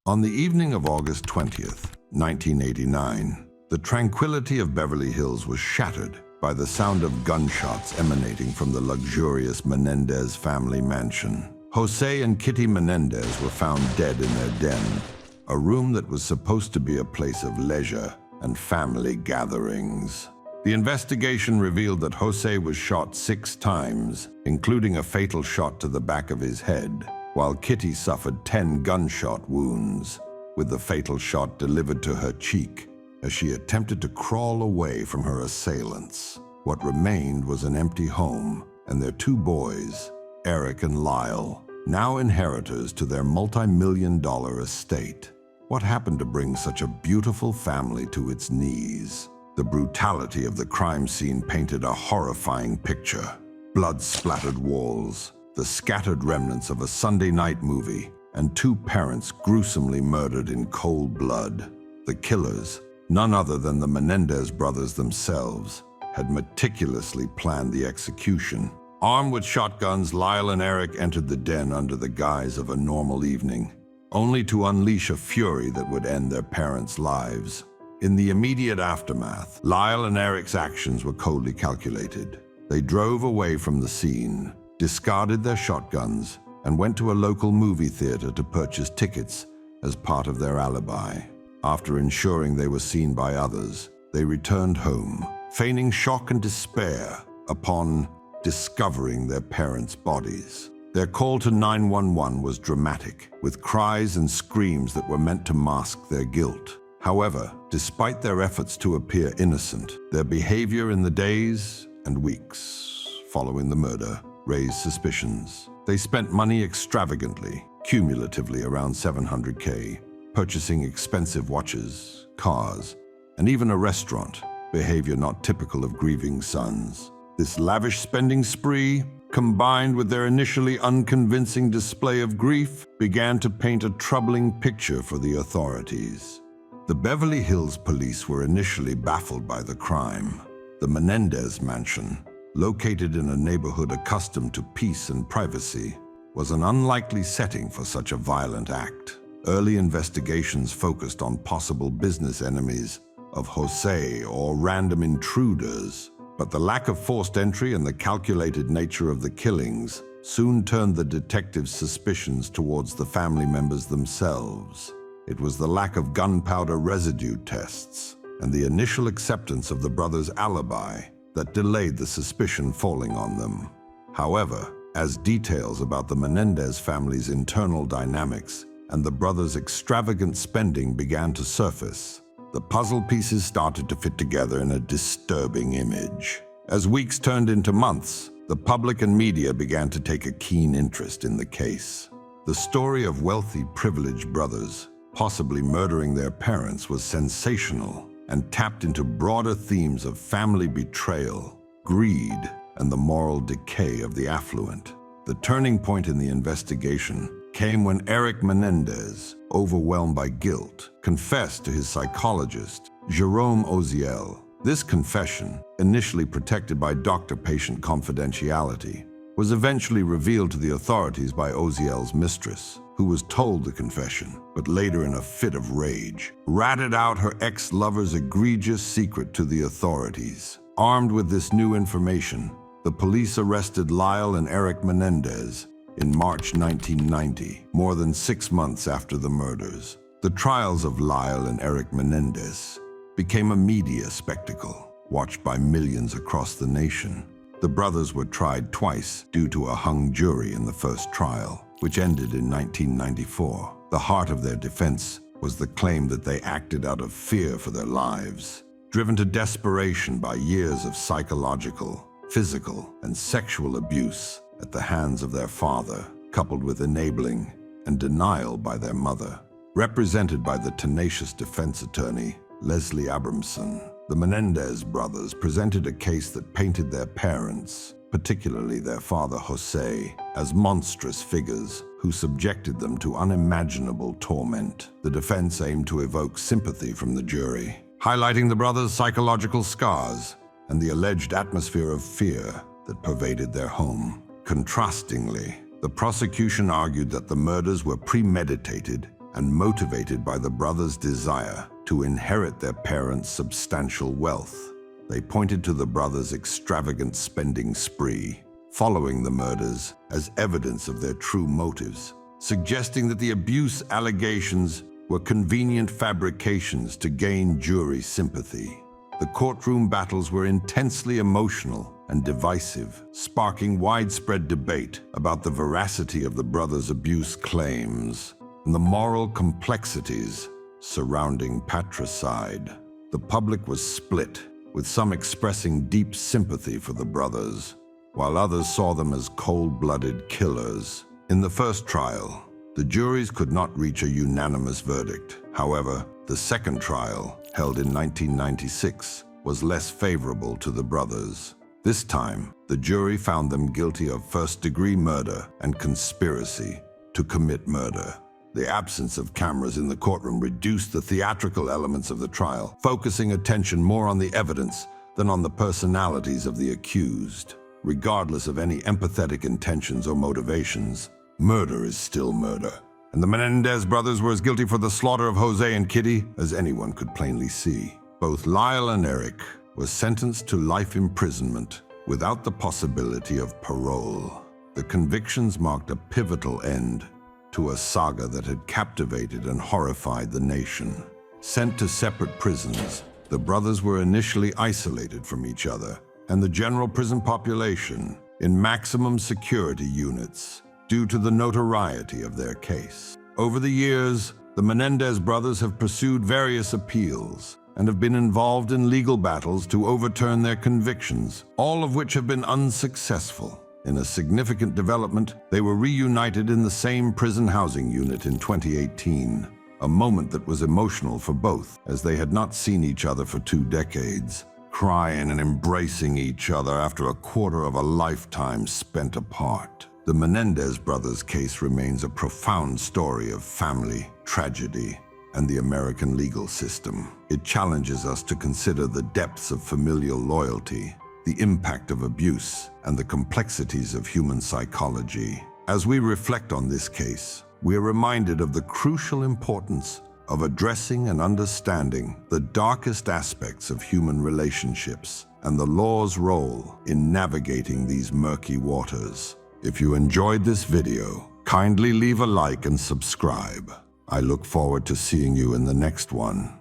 On the evening of August 20th, 1989, the tranquility of Beverly Hills was shattered by the sound of gunshots emanating from the luxurious Menendez family mansion. Jose and Kitty Menendez were found dead in their den, a room that was supposed to be a place of leisure and family gatherings. The investigation revealed that Jose was shot 6 times, including a fatal shot to the back of his head, while Kitty suffered 10 gunshot wounds, with the fatal shot delivered to her cheek as she attempted to crawl away from her assailants. What remained was an empty home and their 2 boys, Eric and Lyle, now inheritors to their multi-million-dollar estate. What happened to bring such a beautiful family to its knees? The brutality of the crime scene painted a horrifying picture. Blood-splattered walls, the scattered remnants of a Sunday night movie, and 2 parents gruesomely murdered in cold blood. The killers, none other than the Menendez brothers themselves, had meticulously planned the execution. Armed with shotguns, Lyle and Eric entered the den under the guise of a normal evening, only to unleash a fury that would end their parents' lives. In the immediate aftermath, Lyle and Eric's actions were coldly calculated. They drove away from the scene, discarded their shotguns, and went to a local movie theater to purchase tickets as part of their alibi. After ensuring they were seen by others, they returned home, feigning shock and despair upon discovering their parents' bodies. Their call to 911 was dramatic, with cries and screams that were meant to mask their guilt. However, despite their efforts to appear innocent, their behavior in the days and weeks following the murder raised suspicions. They spent money extravagantly, cumulatively around $700K, purchasing expensive watches, cars, and even a restaurant, behavior not typical of grieving sons. This lavish spending spree, combined with their initially unconvincing display of grief, began to paint a troubling picture for the authorities. The Beverly Hills police were initially baffled by the crime. The Menendez mansion, located in a neighborhood accustomed to peace and privacy, was an unlikely setting for such a violent act. Early investigations focused on possible business enemies of Jose or random intruders, but the lack of forced entry and the calculated nature of the killings soon turned the detectives' suspicions towards the family members themselves. It was the lack of gunpowder residue tests and the initial acceptance of the brothers' alibi that delayed the suspicion falling on them. However, as details about the Menendez family's internal dynamics and the brothers' extravagant spending began to surface, the puzzle pieces started to fit together in a disturbing image. As weeks turned into months, the public and media began to take a keen interest in the case. The story of wealthy, privileged brothers possibly murdering their parents was sensational and tapped into broader themes of family betrayal, greed, and the moral decay of the affluent. The turning point in the investigation came when Eric Menendez, overwhelmed by guilt, confessed to his psychologist, Jerome Oziel. This confession, initially protected by doctor-patient confidentiality, was eventually revealed to the authorities by Oziel's mistress, who was told the confession, but later in a fit of rage, ratted out her ex-lover's egregious secret to the authorities. Armed with this new information, the police arrested Lyle and Eric Menendez in March 1990, more than 6 months after the murders. The trials of Lyle and Eric Menendez became a media spectacle, watched by millions across the nation. The brothers were tried twice due to a hung jury in the first trial, which ended in 1994. The heart of their defense was the claim that they acted out of fear for their lives, driven to desperation by years of psychological, physical, and sexual abuse at the hands of their father, coupled with enabling and denial by their mother. Represented by the tenacious defense attorney, Leslie Abramson, the Menendez brothers presented a case that painted their parents, particularly their father Jose, as monstrous figures who subjected them to unimaginable torment. The defense aimed to evoke sympathy from the jury, highlighting the brothers' psychological scars and the alleged atmosphere of fear that pervaded their home. Contrastingly, the prosecution argued that the murders were premeditated and motivated by the brothers' desire to inherit their parents' substantial wealth. They pointed to the brothers' extravagant spending spree following the murders as evidence of their true motives, suggesting that the abuse allegations were convenient fabrications to gain jury sympathy. The courtroom battles were intensely emotional and divisive, sparking widespread debate about the veracity of the brothers' abuse claims and the moral complexities surrounding patricide. The public was split, with some expressing deep sympathy for the brothers, while others saw them as cold-blooded killers. In the first trial, the juries could not reach a unanimous verdict. However, the second trial, held in 1996, was less favorable to the brothers. This time, the jury found them guilty of first-degree murder and conspiracy to commit murder. The absence of cameras in the courtroom reduced the theatrical elements of the trial, focusing attention more on the evidence than on the personalities of the accused. Regardless of any empathetic intentions or motivations, murder is still murder. And the Menendez brothers were as guilty for the slaughter of Jose and Kitty as anyone could plainly see. Both Lyle and Eric were sentenced to life imprisonment without the possibility of parole. The convictions marked a pivotal end to a saga that had captivated and horrified the nation. Sent to separate prisons, the brothers were initially isolated from each other and the general prison population in maximum security units due to the notoriety of their case. Over the years, the Menendez brothers have pursued various appeals and have been involved in legal battles to overturn their convictions, all of which have been unsuccessful. In a significant development, they were reunited in the same prison housing unit in 2018, a moment that was emotional for both, as they had not seen each other for 2 decades, crying and embracing each other after a quarter of a lifetime spent apart. The Menendez brothers' case remains a profound story of family, tragedy, and the American legal system. It challenges us to consider the depths of familial loyalty, the impact of abuse, and the complexities of human psychology. As we reflect on this case, we are reminded of the crucial importance of addressing and understanding the darkest aspects of human relationships and the law's role in navigating these murky waters. If you enjoyed this video, kindly leave a like and subscribe. I look forward to seeing you in the next one.